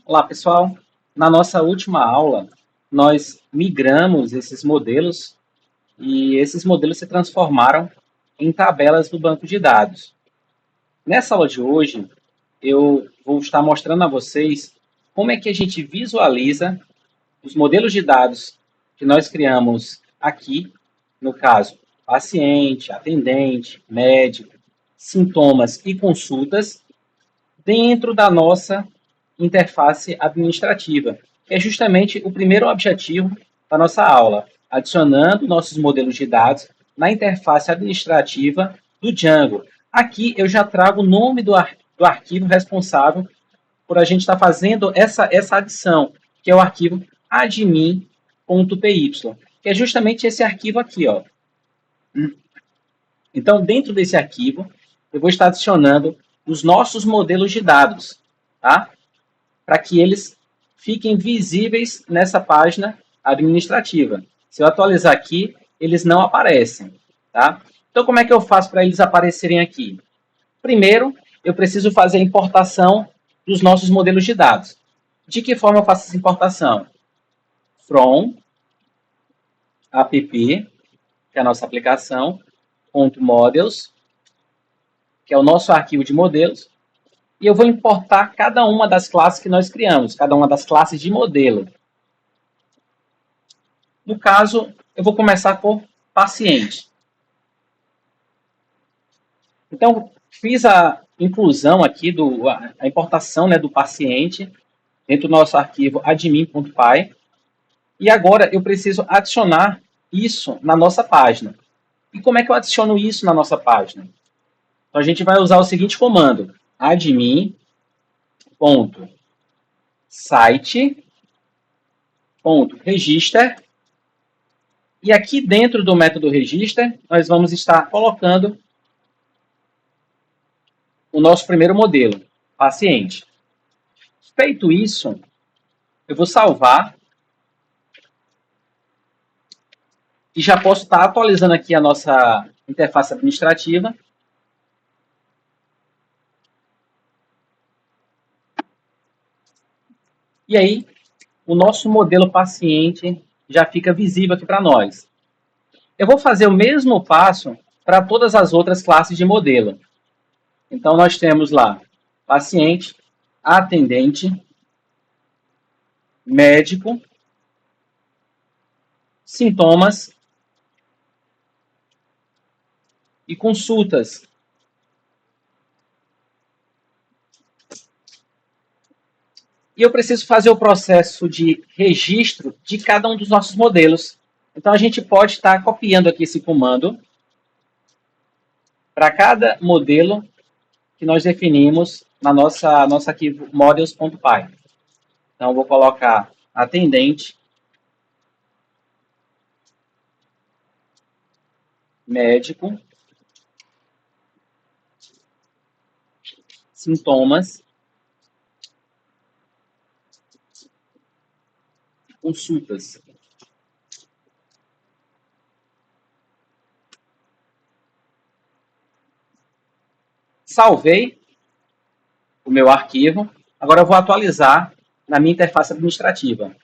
Olá, pessoal. Na nossa última aula, nós migramos esses modelos e esses modelos se transformaram em tabelas do banco de dados. Nessa aula de hoje, eu vou estar mostrando a vocês como é que a gente visualiza os modelos de dados que nós criamos aqui, no caso, paciente, atendente, médico, sintomas e consultas, dentro da nossa interface administrativa, que é justamente o primeiro objetivo da nossa aula, adicionando nossos modelos de dados na interface administrativa do Django. Aqui eu já trago o nome do arquivo responsável por a gente estar fazendo essa adição, que é o arquivo admin.py, que é justamente esse arquivo aqui, ó. Então, dentro desse arquivo, eu vou estar adicionando os nossos modelos de dados, tá? Para que eles fiquem visíveis nessa página administrativa. Se eu atualizar aqui, eles não aparecem, tá? Então, como é que eu faço para eles aparecerem aqui? Primeiro, eu preciso fazer a importação dos nossos modelos de dados. De que forma eu faço essa importação? From app, que é a nossa aplicação, .models, que é o nosso arquivo de modelos, e eu vou importar cada uma das classes que nós criamos, cada uma das classes de modelo. No caso, eu vou começar por paciente. Então, fiz a inclusão aqui, a importação, né, do paciente dentro do nosso arquivo admin.py. E agora eu preciso adicionar isso na nossa página. E como é que eu adiciono isso na nossa página? Então, a gente vai usar o seguinte comando: admin.site.register. E aqui dentro do método register, nós vamos estar colocando o nosso primeiro modelo, paciente. Feito isso, eu vou salvar e já posso estar atualizando aqui a nossa interface administrativa. E aí, o nosso modelo paciente já fica visível aqui para nós. Eu vou fazer o mesmo passo para todas as outras classes de modelo. Então, nós temos lá paciente, atendente, médico, sintomas e consultas. E eu preciso fazer o processo de registro de cada um dos nossos modelos. Então, a gente pode estar copiando aqui esse comando para cada modelo que nós definimos na nosso arquivo models.py. Então, eu vou colocar atendente, médico, sintomas, consultas. Salvei o meu arquivo. Agora eu vou atualizar na minha interface administrativa.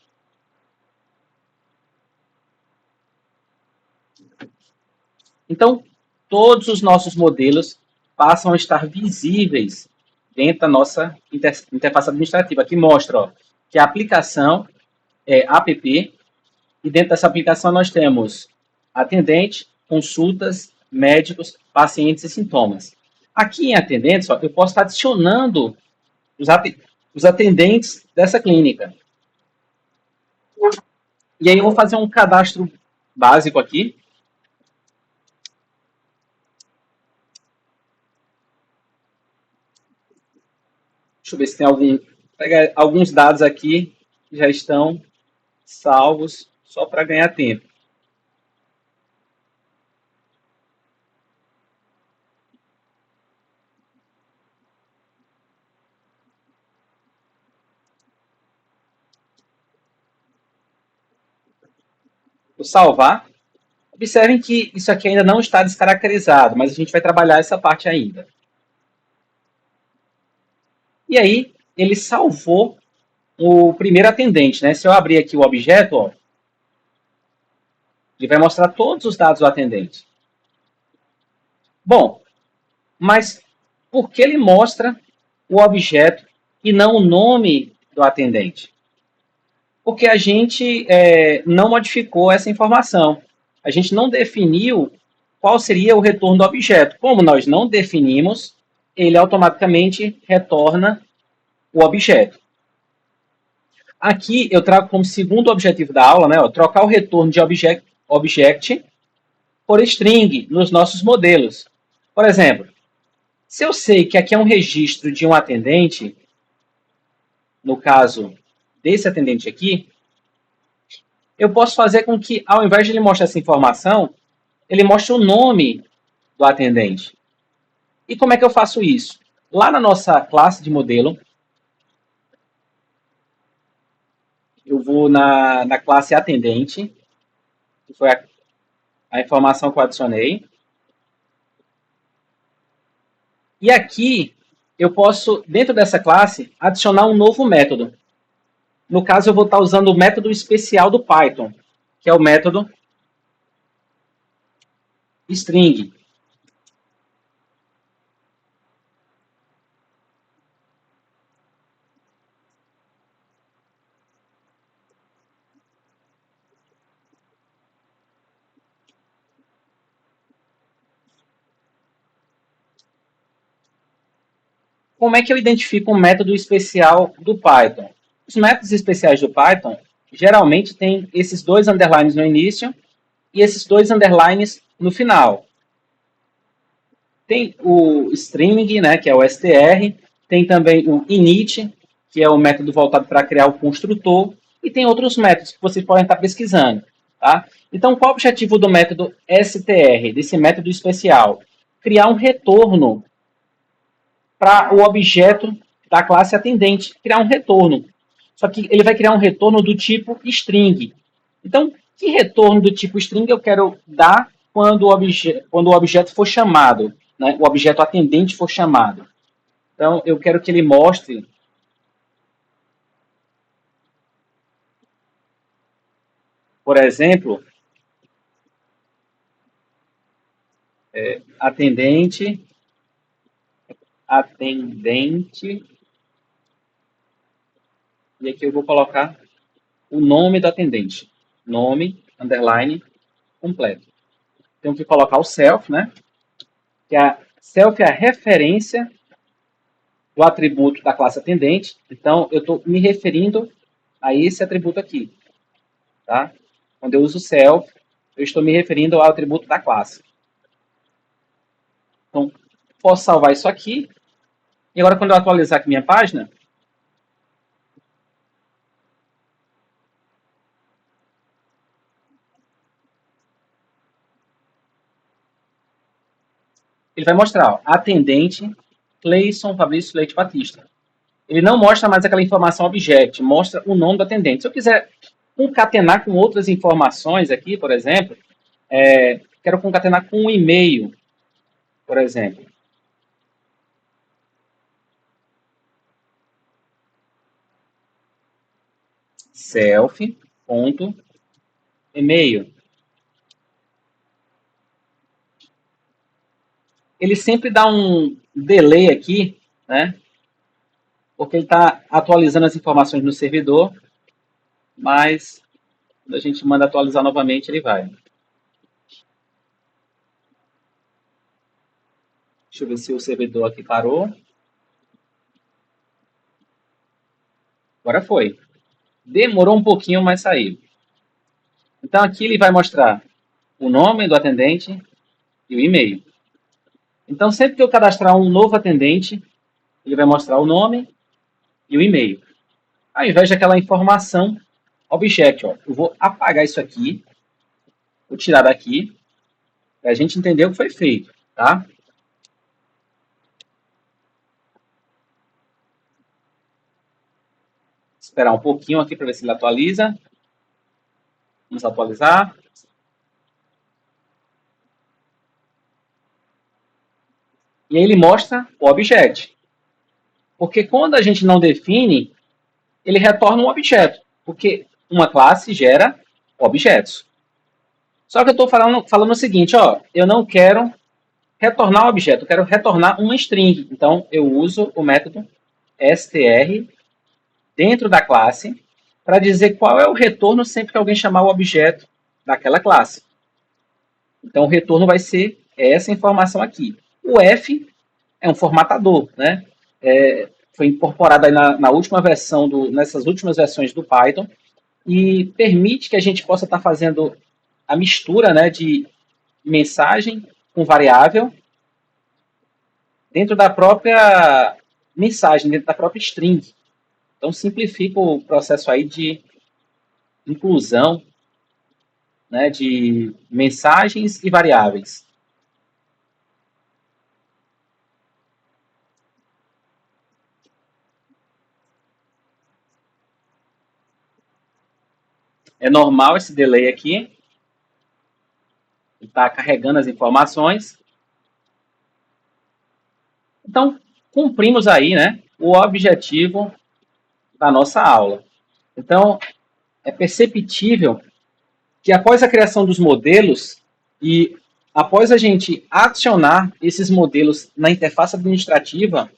Então, todos os nossos modelos passam a estar visíveis dentro da nossa interface administrativa, que mostra, ó, que a aplicação é app, e dentro dessa aplicação nós temos atendente, consultas, médicos, pacientes e sintomas. Aqui em atendentes, ó, eu posso estar adicionando os atendentes dessa clínica. E aí eu vou fazer um cadastro básico aqui. Deixa eu ver se tem algum... Pegar alguns dados aqui que já estão salvos, só para ganhar tempo. Vou salvar. Observem que isso aqui ainda não está descaracterizado, mas a gente vai trabalhar essa parte ainda. E aí, ele salvou o primeiro atendente, né? Se eu abrir aqui o objeto, ó, ele vai mostrar todos os dados do atendente. Bom, mas por que ele mostra o objeto e não o nome do atendente? Porque a gente não modificou essa informação. A gente não definiu qual seria o retorno do objeto. Como nós não definimos, ele automaticamente retorna o objeto. Aqui eu trago como segundo objetivo da aula, né, ó, trocar o retorno de object por string nos nossos modelos. Por exemplo, se eu sei que aqui é um registro de um atendente, no caso desse atendente aqui, eu posso fazer com que, ao invés de ele mostrar essa informação, ele mostre o nome do atendente. E como é que eu faço isso? Lá na nossa classe de modelo, eu vou na classe atendente, que foi a informação que eu adicionei. E aqui eu posso, dentro dessa classe, adicionar um novo método. No caso, eu vou estar usando o método especial do Python, que é o método string. Como é que eu identifico um método especial do Python? Os métodos especiais do Python geralmente têm esses dois underlines no início e esses dois underlines no final. Tem o string, né, que é o str, tem também o init, que é o método voltado para criar o construtor, e tem outros métodos que vocês podem estar pesquisando. Tá? Então, qual é o objetivo do método str, desse método especial? Criar um retorno para o objeto da classe atendente, criar um retorno. Só que ele vai criar um retorno do tipo string. Então, que retorno do tipo string eu quero dar quando o objeto for chamado, né? O objeto atendente for chamado? Então, eu quero que ele mostre, por exemplo, atendente, atendente, e aqui eu vou colocar o nome do atendente. Nome, underline, completo. Tenho que colocar o self, né? Que a self é a referência do atributo da classe atendente. Então, eu estou me referindo a esse atributo aqui. Tá? Quando eu uso self, eu estou me referindo ao atributo da classe. Então, posso salvar isso aqui. E agora, quando eu atualizar aqui minha página, ele vai mostrar, ó, atendente, Cleison Fabrício Leite Batista. Ele não mostra mais aquela informação object, mostra o nome do atendente. Se eu quiser concatenar com outras informações aqui, por exemplo, quero concatenar com um e-mail, por exemplo. Self.email. Ele sempre dá um delay aqui, né? Porque ele está atualizando as informações no servidor, mas quando a gente manda atualizar novamente, ele vai. Deixa eu ver se o servidor aqui parou. Agora foi. Demorou um pouquinho, mas saiu. Então aqui ele vai mostrar o nome do atendente e o e-mail. Então sempre que eu cadastrar um novo atendente, ele vai mostrar o nome e o e-mail. Ao invés daquela informação object, ó, eu vou apagar isso aqui, vou tirar daqui, para a gente entender o que foi feito, tá? Esperar um pouquinho aqui para ver se ele atualiza. Vamos atualizar. E aí ele mostra o object. Porque quando a gente não define, ele retorna um objeto, porque uma classe gera objetos. Só que eu estou falando o seguinte, ó, eu não quero retornar um objeto, eu quero retornar uma string. Então, eu uso o método str dentro da classe para dizer qual é o retorno sempre que alguém chamar o objeto daquela classe. Então, o retorno vai ser essa informação aqui. O f é um formatador, né? Foi incorporado aí na última versão, nessas últimas versões do Python, e permite que a gente possa estar fazendo a mistura, né, de mensagem com variável dentro da própria mensagem, dentro da própria string. Então simplifica o processo aí de inclusão, né, de mensagens e variáveis. É normal esse delay aqui, está carregando as informações. Então, cumprimos aí, né, o objetivo da nossa aula. Então, é perceptível que após a criação dos modelos e após a gente adicionar esses modelos na interface administrativa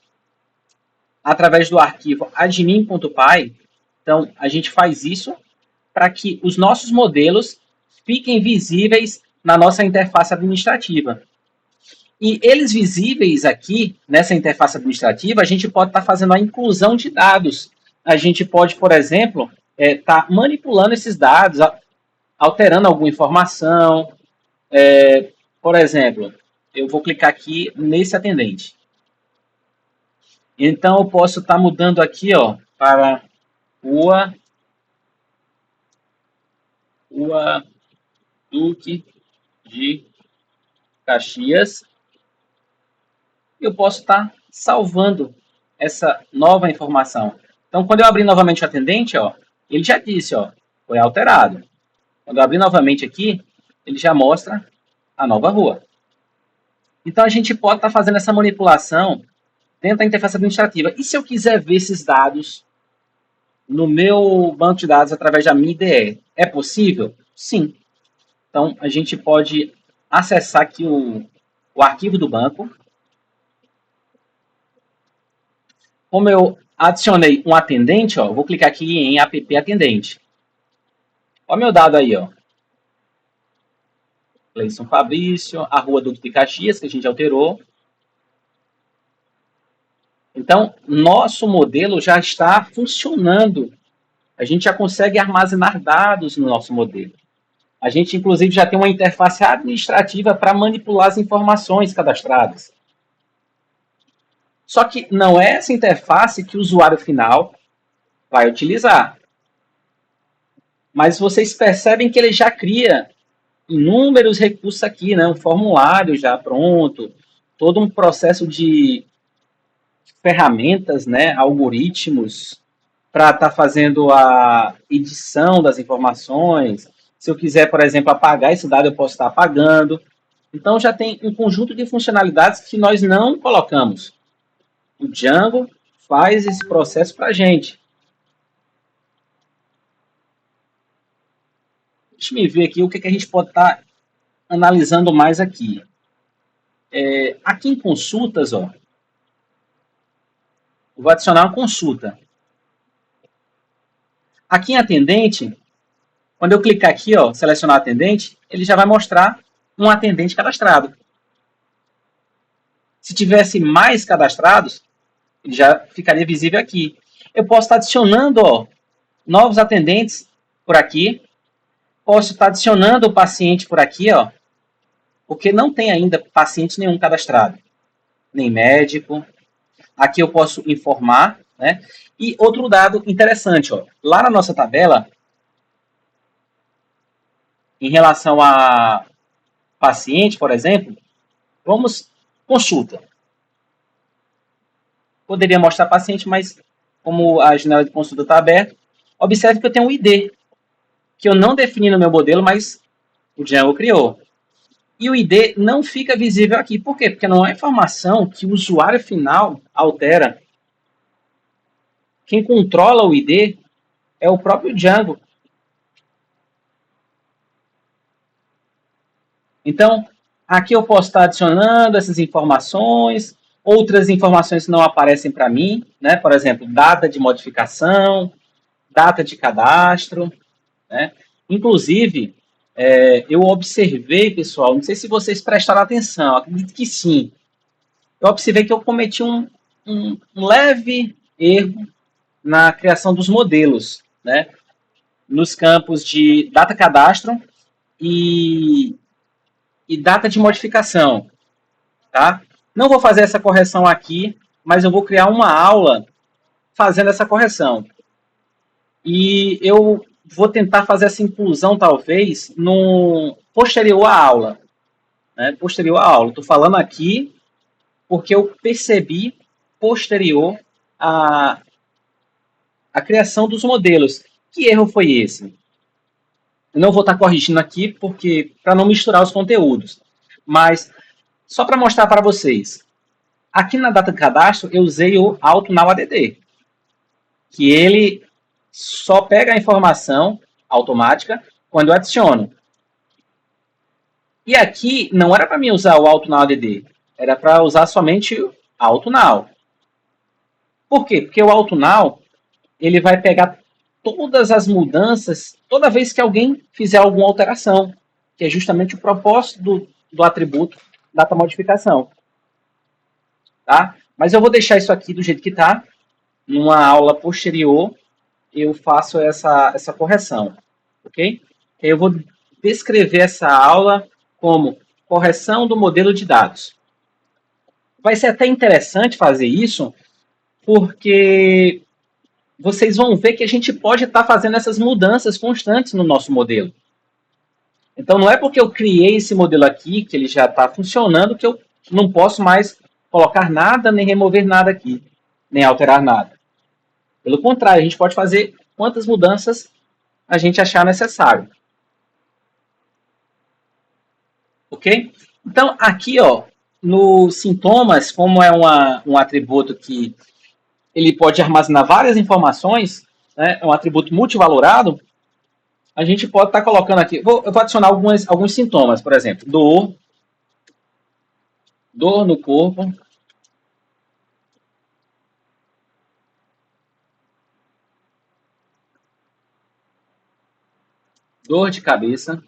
através do arquivo admin.py, então a gente faz isso para que os nossos modelos fiquem visíveis na nossa interface administrativa. E eles visíveis aqui, nessa interface administrativa, a gente pode estar fazendo a inclusão de dados. A gente pode, por exemplo, estar manipulando esses dados, alterando alguma informação. Por exemplo, eu vou clicar aqui nesse atendente. Então, eu posso estar mudando aqui, ó, para Rua Duque de Caxias. Eu posso estar salvando essa nova informação. Então, quando eu abrir novamente o atendente, ó, ele já disse, ó, foi alterado. Quando eu abrir novamente aqui, ele já mostra a nova rua. Então, a gente pode estar fazendo essa manipulação dentro da interface administrativa. E se eu quiser ver esses dados no meu banco de dados através da minha IDE, é possível? Sim. Então, a gente pode acessar aqui o arquivo do banco. Como eu adicionei um atendente, ó, vou clicar aqui em app atendente. Olha o meu dado aí, ó. Cleison Fabrício, a rua Duque de Caxias, que a gente alterou. Então, nosso modelo já está funcionando. A gente já consegue armazenar dados no nosso modelo. A gente, inclusive, já tem uma interface administrativa para manipular as informações cadastradas. Só que não é essa interface que o usuário final vai utilizar. Mas vocês percebem que ele já cria inúmeros recursos aqui, né? Um formulário já pronto, todo um processo de ferramentas, né? Algoritmos para estar fazendo a edição das informações. Se eu quiser, por exemplo, apagar esse dado, eu posso estar apagando. Então já tem um conjunto de funcionalidades que nós não colocamos. O Django faz esse processo para a gente. Deixa eu ver aqui o que a gente pode estar analisando mais aqui. Aqui em consultas, ó, eu vou adicionar uma consulta. Aqui em atendente, quando eu clicar aqui, ó, selecionar atendente, ele já vai mostrar um atendente cadastrado. Se tivesse mais cadastrados, ele já ficaria visível aqui. Eu posso estar adicionando, ó, novos atendentes por aqui. Posso estar adicionando o paciente por aqui, ó, porque não tem ainda paciente nenhum cadastrado, nem médico. Aqui eu posso informar, né? E outro dado interessante, ó, lá na nossa tabela, em relação a paciente, por exemplo, vamos consulta. Poderia mostrar paciente, mas como a janela de consulta está aberta, observe que eu tenho um ID, que eu não defini no meu modelo, mas o Django criou. E o ID não fica visível aqui. Por quê? Porque não é informação que o usuário final altera. Quem controla o ID é o próprio Django. Então, aqui eu posso estar adicionando essas informações, outras informações que não aparecem para mim, né? Por exemplo, data de modificação, data de cadastro, né? Inclusive, eu observei, pessoal, não sei se vocês prestaram atenção, acredito que sim. Eu observei que eu cometi um leve erro na criação dos modelos, né? Nos campos de data cadastro e, e data de modificação, tá? Não vou fazer essa correção aqui, mas eu vou criar uma aula fazendo essa correção. E eu vou tentar fazer essa inclusão, talvez, no posterior à aula. Né? Posterior à aula. Estou falando aqui porque eu percebi posterior à criação dos modelos. Que erro foi esse? Eu não vou estar corrigindo aqui porque para não misturar os conteúdos. Mas só para mostrar para vocês. Aqui na data de cadastro eu usei o AutoNowADD, que ele só pega a informação automática quando eu adiciono. E aqui não era para mim usar o AutoNowADD, era para usar somente o AutoNow. Por quê? Porque o AutoNow ele vai pegar todas as mudanças toda vez que alguém fizer alguma alteração, que é justamente o propósito do atributo data modificação. Tá? Mas eu vou deixar isso aqui do jeito que está. Numa aula posterior, eu faço essa correção. Ok? Eu vou descrever essa aula como correção do modelo de dados. Vai ser até interessante fazer isso, porque vocês vão ver que a gente pode estar fazendo essas mudanças constantes no nosso modelo. Então, não é porque eu criei esse modelo aqui, que ele já está funcionando, que eu não posso mais colocar nada, nem remover nada aqui, nem alterar nada. Pelo contrário, a gente pode fazer quantas mudanças a gente achar necessário. Ok? Então, aqui, ó, no sintomas, como é um atributo que ele pode armazenar várias informações, né, é um atributo multivalorado, a gente pode estar colocando aqui, eu vou adicionar alguns sintomas, por exemplo, dor no corpo, dor de cabeça,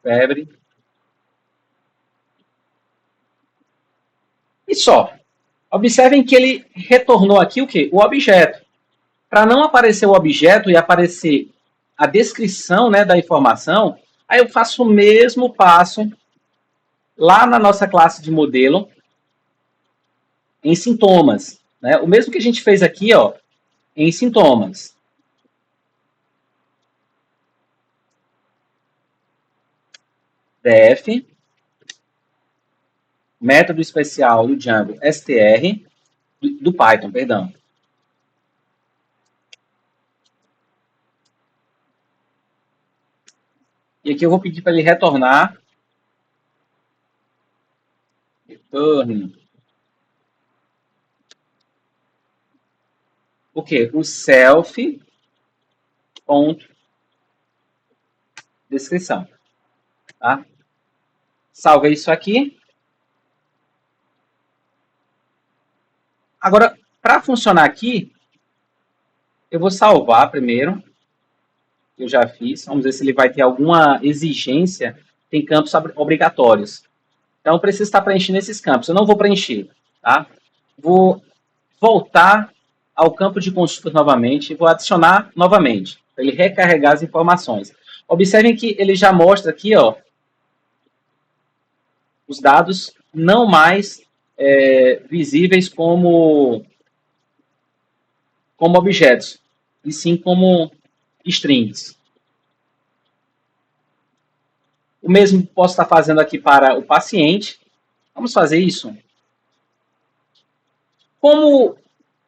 febre, e só. Observem que ele retornou aqui o quê? O objeto. Para não aparecer o objeto e aparecer a descrição, né, da informação, aí eu faço o mesmo passo lá na nossa classe de modelo em sintomas. Né? O mesmo que a gente fez aqui, ó, em sintomas. Def, método especial do Django str, do Python, perdão. E aqui eu vou pedir para ele retornar. Return. O quê? O self ponto descrição. Tá? Salvei isso aqui. Agora, para funcionar aqui, eu vou salvar primeiro. Eu já fiz. Vamos ver se ele vai ter alguma exigência. Tem campos obrigatórios. Então, eu preciso estar preenchendo esses campos. Eu não vou preencher. Tá? Vou voltar ao campo de consultas novamente e vou adicionar novamente, para ele recarregar as informações. Observem que ele já mostra aqui, ó, os dados não mais visíveis como objetos, e sim como strings. O mesmo posso estar fazendo aqui para o paciente. Vamos fazer isso. Como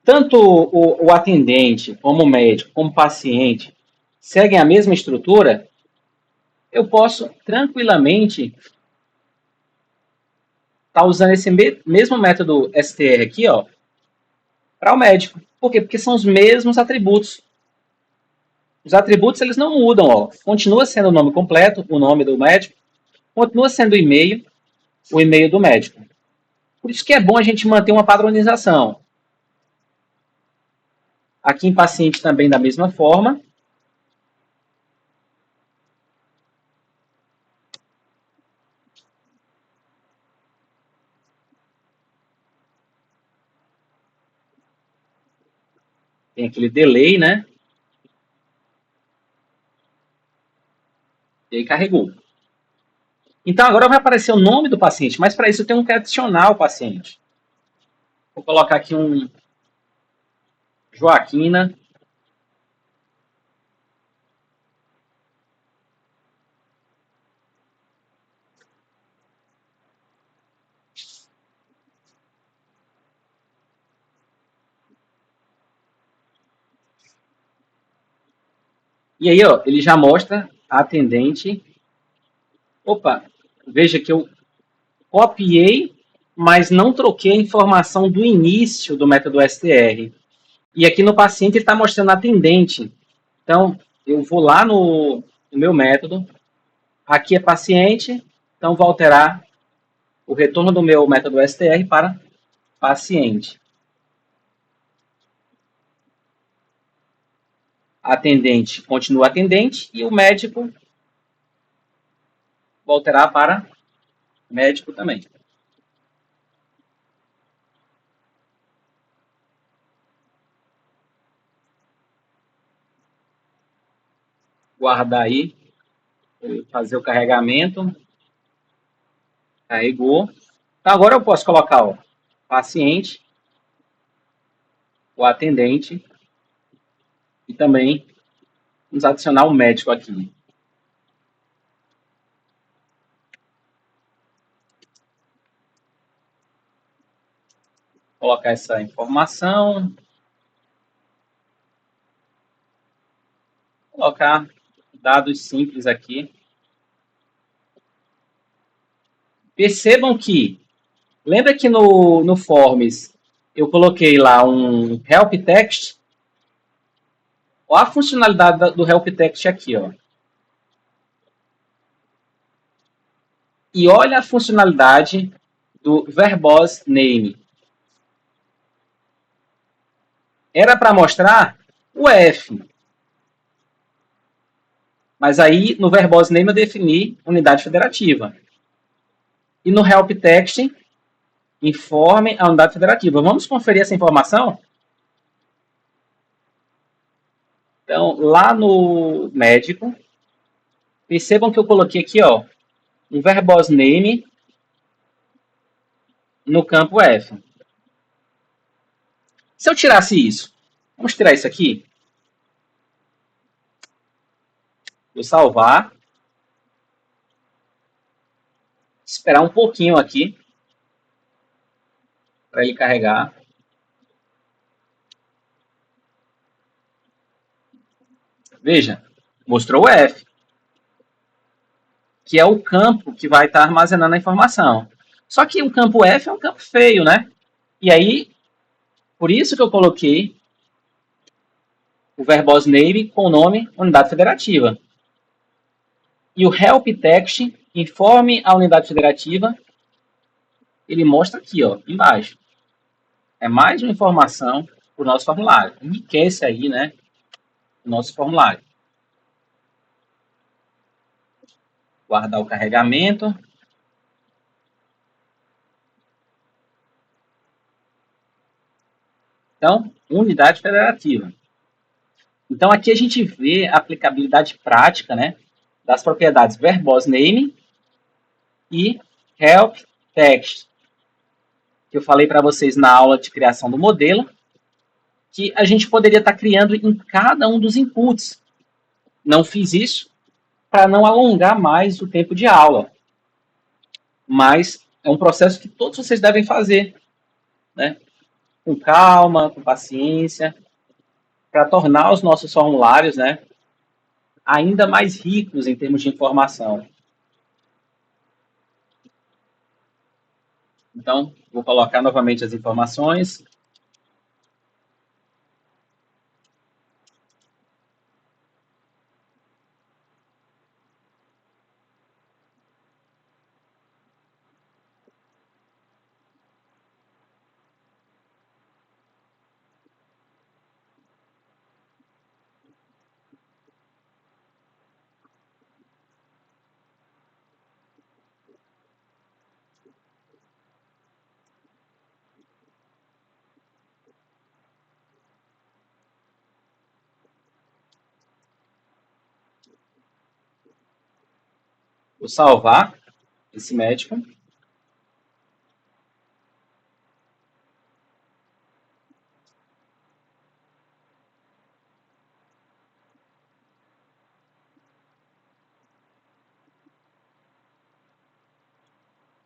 tanto o atendente, como o médico, como o paciente seguem a mesma estrutura, eu posso tranquilamente está usando esse mesmo método STR aqui, ó, para o médico. Por quê? Porque são os mesmos atributos. Os atributos eles não mudam, ó. Continua sendo o nome completo, o nome do médico, continua sendo o e-mail do médico. Por isso que é bom a gente manter uma padronização. Aqui em paciente também da mesma forma. Tem aquele delay, né? E aí carregou. Então agora vai aparecer o nome do paciente, mas para isso eu tenho que adicionar o paciente. Vou colocar aqui um Joaquina. E aí, ó, ele já mostra a atendente. Opa, veja que eu copiei, mas não troquei a informação do início do método STR. E aqui no paciente ele está mostrando a atendente. Então, eu vou lá no meu método. Aqui é paciente, então vou alterar o retorno do meu método STR para paciente. Atendente continua atendente e o médico vou alterar para médico também. Guardar aí, fazer o carregamento. Carregou. Então agora eu posso colocar o paciente, o atendente e também vamos adicionar o médico aqui. Colocar essa informação. Colocar dados simples aqui. Percebam que, lembra que no Forms eu coloquei lá um help text? Olha a funcionalidade do help text aqui, ó. E olha a funcionalidade do verbose name. Era para mostrar o F. Mas aí, no verbose name, eu defini unidade federativa. E no help text, informe a unidade federativa. Vamos conferir essa informação? Então, lá no médico, percebam que eu coloquei aqui, ó, um verbose name no campo F. Se eu tirasse isso, vamos tirar isso aqui. Vou salvar. Esperar um pouquinho aqui para ele carregar. Veja, mostrou o F, que é o campo que vai estar armazenando a informação. Só que o campo F é um campo feio, né? E aí, por isso que eu coloquei o verbose name com o nome unidade federativa. E o help text, informe a unidade federativa, ele mostra aqui, ó, embaixo. É mais uma informação para o nosso formulário. Enriquece aí, né, o nosso formulário. Guardar o carregamento. Então, unidade federativa. Então, aqui a gente vê a aplicabilidade prática, né, das propriedades verbose name e help text, que eu falei para vocês na aula de criação do modelo, que a gente poderia estar criando em cada um dos inputs. Não fiz isso para não alongar mais o tempo de aula, mas é um processo que todos vocês devem fazer, né, com calma, com paciência, para tornar os nossos formulários, né, ainda mais ricos em termos de informação. Então, vou colocar novamente as informações. Vou salvar esse médico.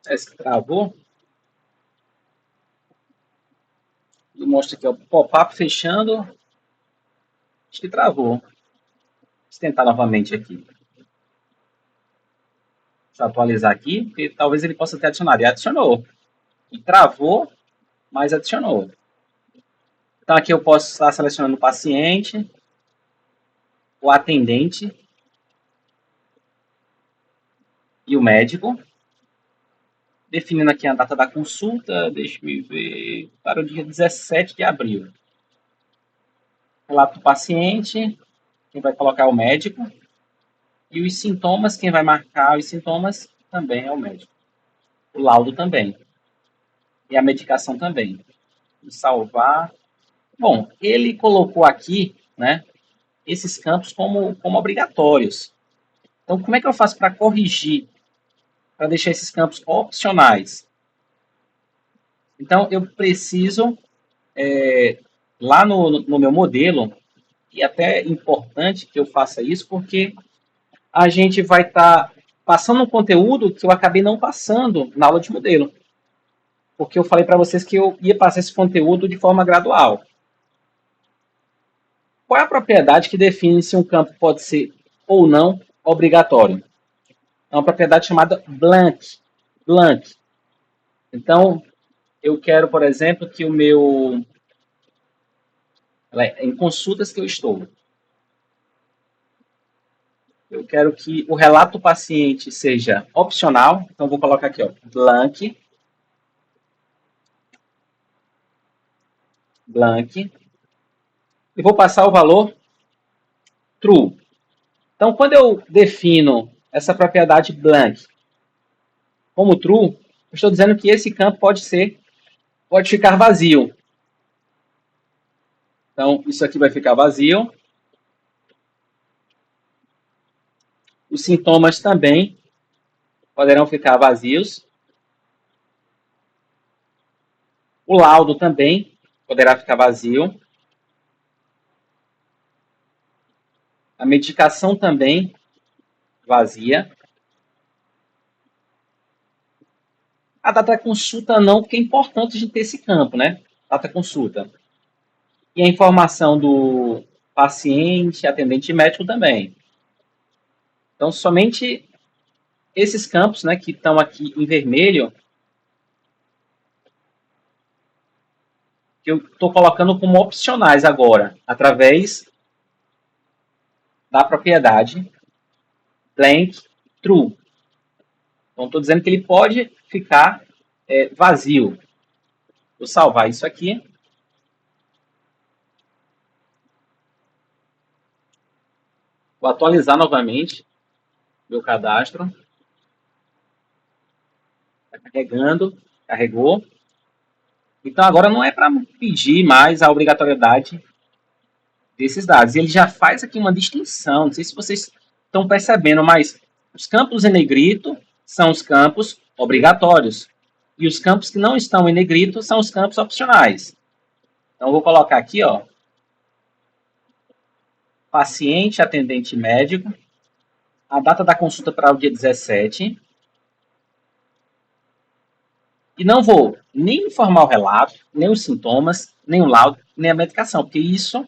Esse que travou. E mostra aqui o pop-up fechando. Acho que travou. Vou tentar novamente aqui. Deixa eu atualizar aqui, porque talvez ele possa ter adicionado. E adicionou. E travou, mas adicionou. Então aqui eu posso estar selecionando o paciente, o atendente e o médico. Definindo aqui a data da consulta, deixa eu ver, para o dia 17 de abril. Relato do paciente, quem vai colocar é o médico. E os sintomas, quem vai marcar os sintomas também é o médico. O laudo também. E a medicação também. Vou salvar. Bom, ele colocou aqui, né, esses campos como obrigatórios. Então, como é que eu faço para corrigir, para deixar esses campos opcionais? Então, eu preciso, lá no meu modelo, e até é importante que eu faça isso, porque a gente vai estar passando um conteúdo que eu acabei não passando na aula de modelo. Porque eu falei para vocês que eu ia passar esse conteúdo de forma gradual. Qual é a propriedade que define se um campo pode ser ou não obrigatório? É uma propriedade chamada blank. Blank. Então, eu quero, por exemplo, que o meu... Em consultas que eu estou. Eu quero que o relato do paciente seja opcional. Então, vou colocar aqui, ó, blank. Blank. E vou passar o valor true. Então, quando eu defino essa propriedade blank como true, eu estou dizendo que esse campo pode ficar vazio. Então, isso aqui vai ficar vazio. Os sintomas também poderão ficar vazios. O laudo também poderá ficar vazio. A medicação também vazia. A data consulta não, porque é importante a gente ter esse campo, né? Data consulta. E a informação do paciente, atendente médico também. Então, somente esses campos, né, que estão aqui em vermelho, que eu estou colocando como opcionais agora, através da propriedade blank true. Então, estou dizendo que ele pode ficar vazio. Vou salvar isso aqui. Vou atualizar novamente meu cadastro. Está carregando. Carregou. Então, agora não é para pedir mais a obrigatoriedade desses dados. Ele já faz aqui uma distinção. Não sei se vocês estão percebendo, mas os campos em negrito são os campos obrigatórios. E os campos que não estão em negrito são os campos opcionais. Então, eu vou colocar aqui, ó, paciente, atendente médico, a data da consulta para o dia 17. E não vou nem informar o relato, nem os sintomas, nem o laudo, nem a medicação, porque isso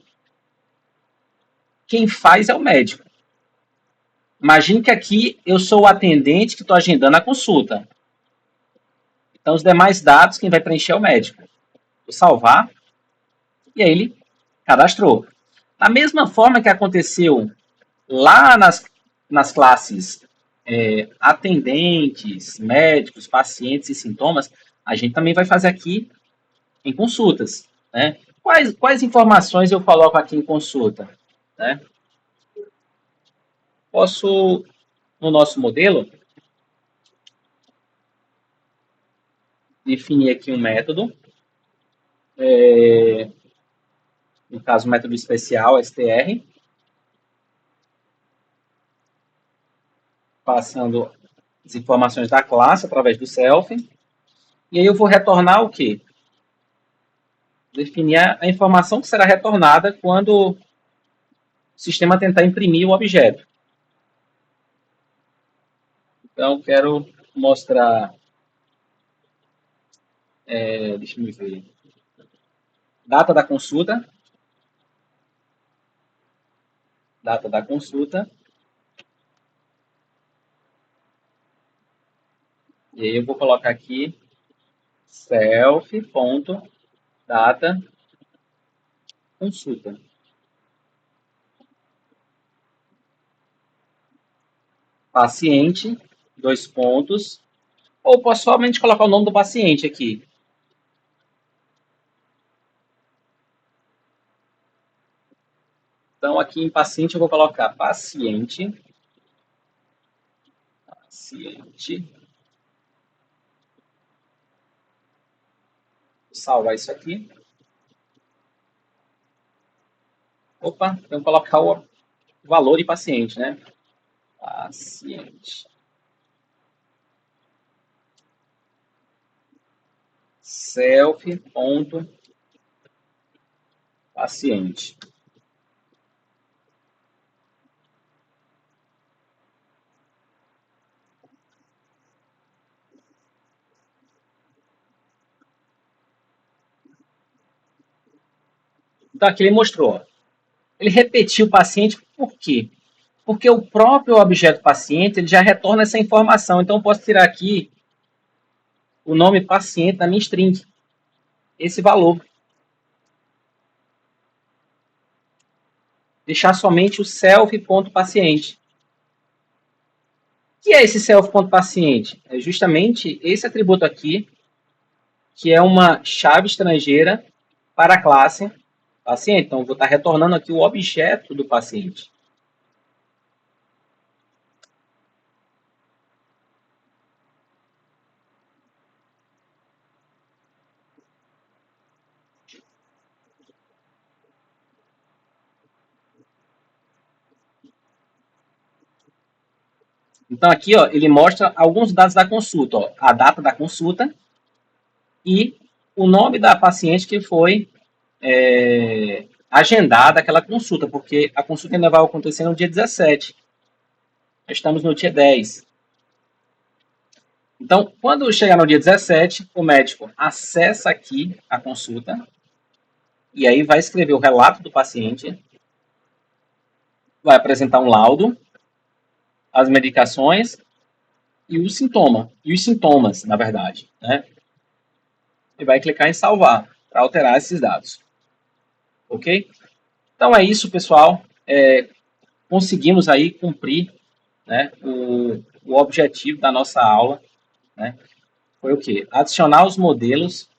quem faz é o médico. Imagine que aqui eu sou o atendente que estou agendando a consulta. Então, os demais dados, quem vai preencher é o médico. Vou salvar, e aí ele cadastrou. Da mesma forma que aconteceu lá nas classes atendentes, médicos, pacientes e sintomas, a gente também vai fazer aqui em consultas. Né? Quais informações eu coloco aqui em consulta? Né? Posso, no nosso modelo, definir aqui um método, no caso, o método especial, str, passando as informações da classe através do self, e aí eu vou retornar o quê? Definir a informação que será retornada quando o sistema tentar imprimir o objeto. Então, quero mostrar, deixa eu ver, data da consulta, e aí eu vou colocar aqui self.data consulta. Paciente, dois pontos, ou posso somente colocar o nome do paciente aqui. Então, aqui em paciente, eu vou colocar paciente. Vou salvar isso aqui. Opa, tenho que colocar o valor de paciente, né? Paciente. Self.paciente. Então, aqui ele mostrou. Ele repetiu o paciente por quê? Porque o próprio objeto paciente ele já retorna essa informação. Então, eu posso tirar aqui o nome paciente da minha string. Esse valor. Deixar somente o self.paciente. O que é esse self.paciente? É justamente esse atributo aqui, que é uma chave estrangeira para a classe paciente. Então, eu vou estar retornando aqui o objeto do paciente. Então, aqui ó, ele mostra alguns dados da consulta. Ó, a data da consulta e o nome da paciente que foi agendada aquela consulta, porque a consulta ainda vai acontecer no dia 17. Nós estamos no dia 10. Então, quando chegar no dia 17, o médico acessa aqui a consulta e aí vai escrever o relato do paciente, vai apresentar um laudo, as medicações e o sintoma, e os sintomas, na verdade, né? E vai clicar em salvar para alterar esses dados. Ok? Então é isso, pessoal. Conseguimos aí cumprir, né, o objetivo da nossa aula, né? Foi o quê? Adicionar os modelos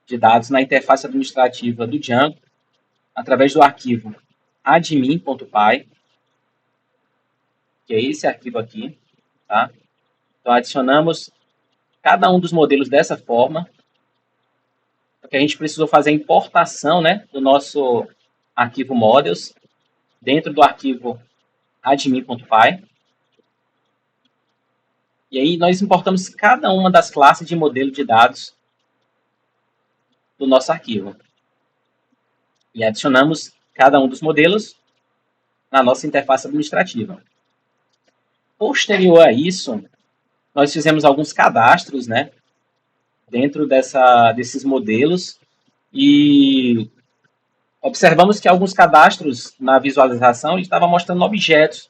de dados na interface administrativa do Django através do arquivo admin.py, que é esse arquivo aqui, tá? Então adicionamos cada um dos modelos dessa forma, porque a gente precisou fazer a importação, né, do nosso arquivo models dentro do arquivo admin.py. E aí nós importamos cada uma das classes de modelo de dados do nosso arquivo. E adicionamos cada um dos modelos na nossa interface administrativa. Posterior a isso, nós fizemos alguns cadastros, né, dentro desses modelos e observamos que alguns cadastros na visualização estavam mostrando objetos.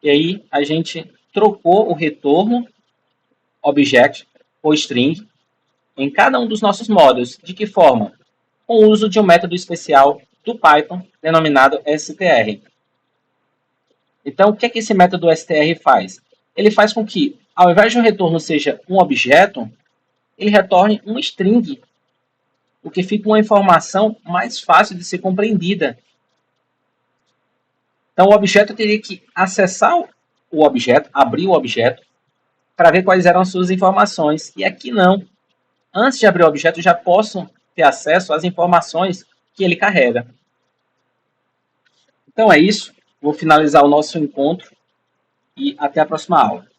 E aí a gente trocou o retorno object por string em cada um dos nossos módulos. De que forma? Com o uso de um método especial do Python, denominado str. Então, o que é que esse método str faz? Ele faz com que, ao invés de um retorno seja um objeto, ele retorne um string, o que fica uma informação mais fácil de ser compreendida. Então, o objeto teria que acessar o objeto, abrir o objeto, para ver quais eram as suas informações. E aqui não. Antes de abrir o objeto, eu já posso ter acesso às informações que ele carrega. Então é isso. Vou finalizar o nosso encontro e até a próxima aula.